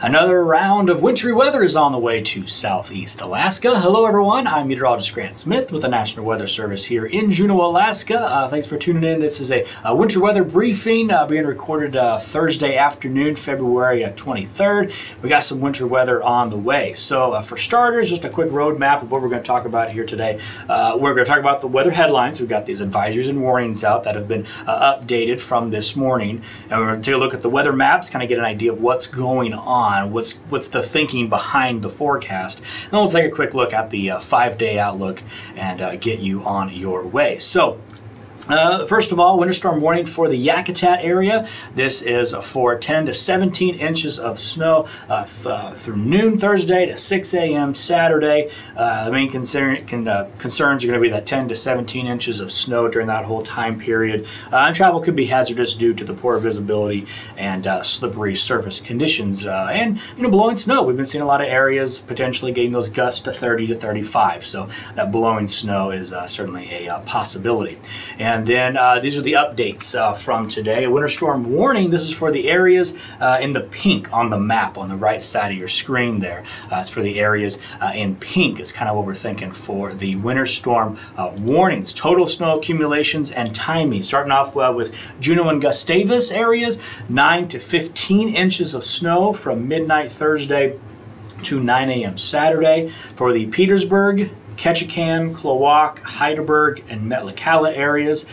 Another round of wintry weather is on the way to southeast Alaska. Hello everyone, I'm meteorologist Grant Smith with the National Weather Service here in Juneau, Alaska. Thanks for tuning in. This is a winter weather briefing being recorded Thursday afternoon, February 23rd. We got some winter weather on the way. So for starters, just a quick road map of what we're going to talk about here today. We're going to talk about the weather headlines. We've got these advisories and warnings out that have been updated from this morning. And we're going to take a look at the weather maps, kind of get an idea of what's going on. What's the thinking behind the forecast, and then we'll take a quick look at the 5-day outlook and get you on your way. So first of all, winter storm warning for the Yakutat area. This is for 10 to 17 inches of snow through noon Thursday to 6 a.m. Saturday. The main concerns are going to be that 10 to 17 inches of snow during that whole time period. And travel could be hazardous due to the poor visibility and slippery surface conditions. And blowing snow. We've been seeing a lot of areas potentially getting those gusts to 30 to 35. So that blowing snow is certainly a possibility. And then these are the updates from today. A winter storm warning. This is for the areas in the pink on the map on the right side of your screen there. It's for the areas in pink. It's kind of what we're thinking for the winter storm warnings. Total snow accumulations and timing. Starting off with Juneau and Gustavus areas. 9 to 15 inches of snow from midnight Thursday to 9 a.m. Saturday. For the Petersburg, Ketchikan, Klawock, Heidelberg, and Metlakatla areas,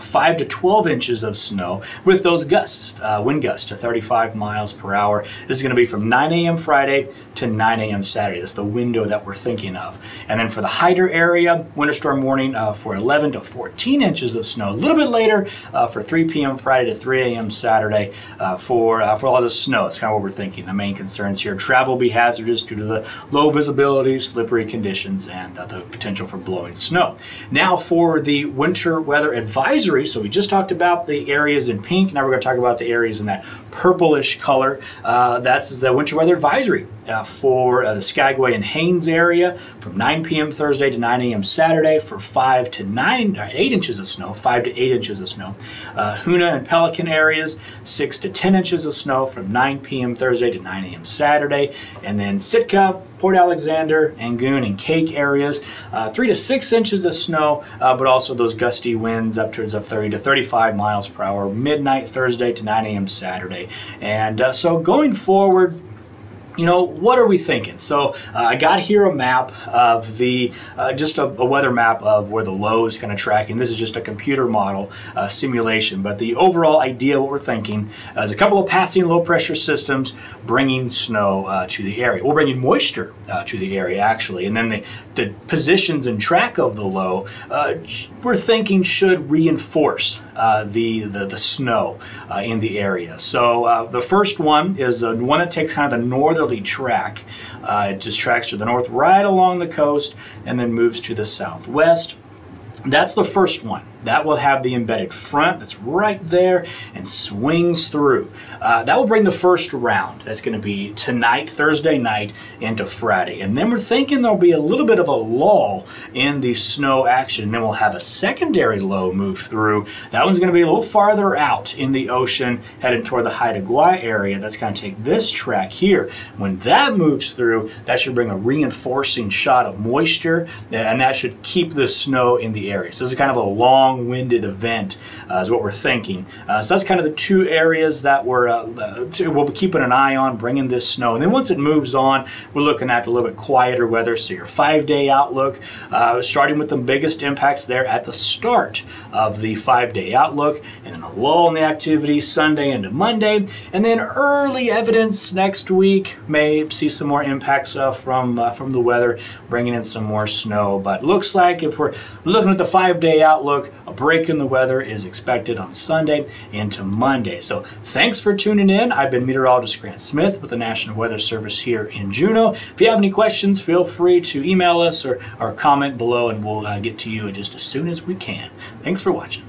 5 to 12 inches of snow with those gusts, wind gusts to 35 miles per hour. This is going to be from 9 a.m. Friday to 9 a.m. Saturday. That's the window that we're thinking of. And then for the Hyder area, winter storm warning for 11 to 14 inches of snow. A little bit later for 3 p.m. Friday to 3 a.m. Saturday for all the snow. That's kind of what we're thinking. The main concerns here: travel will be hazardous due to the low visibility, slippery conditions, and the potential for blowing snow. Now for the winter weather advisory. So we just talked about the areas in pink. Now we're going to talk about the areas in that purplish color. That's the winter weather advisory for the Skagway and Haines area from 9 p.m. Thursday to 9 a.m. Saturday for 8 inches of snow, 5 to 8 inches of snow. Hoonah and Pelican areas, 6 to 10 inches of snow from 9 p.m. Thursday to 9 a.m. Saturday. And then Sitka, Port Alexander, Angoon, and Cake areas, 3 to 6 inches of snow, but also those gusty winds upwards of 30 to 35 miles per hour, midnight Thursday to 9 a.m. Saturday. And so going forward, what are we thinking? So I got here a map of the, just a weather map of where the low is kind of tracking. This is just a computer model simulation, but the overall idea, what we're thinking, is a couple of passing low pressure systems bringing snow to the area, or bringing moisture to the area actually, and then the positions and track of the low, we're thinking should reinforce the snow in the area. So the first one is the one that takes kind of the northerly track. It just tracks to the north right along the coast and then moves to the southwest. That's the first one. That will have the embedded front that's right there and swings through. That will bring the first round. That's going to be tonight, Thursday night, into Friday. And then we're thinking there'll be a little bit of a lull in the snow action. And then we'll have a secondary low move through. That one's going to be a little farther out in the ocean, headed toward the Haida Gwaii area. That's going to take this track here. When that moves through, that should bring a reinforcing shot of moisture, and that should keep the snow in the area. So this is kind of a long-winded event is what we're thinking. So that's kind of the two areas that we'll be keeping an eye on, bringing this snow. And then once it moves on, we're looking at a little bit quieter weather. So your 5-day outlook, starting with the biggest impacts there at the start of the 5-day outlook, and then a lull in the activity Sunday into Monday. And then early evidence next week may see some more impacts from the weather, bringing in some more snow. But looks like if we're looking at the 5-day outlook, a break in the weather is expected on Sunday into Monday. So thanks for tuning in. I've been meteorologist Grant Smith with the National Weather Service here in Juneau. If you have any questions, feel free to email us or comment below, and we'll get to you just as soon as we can. Thanks for watching.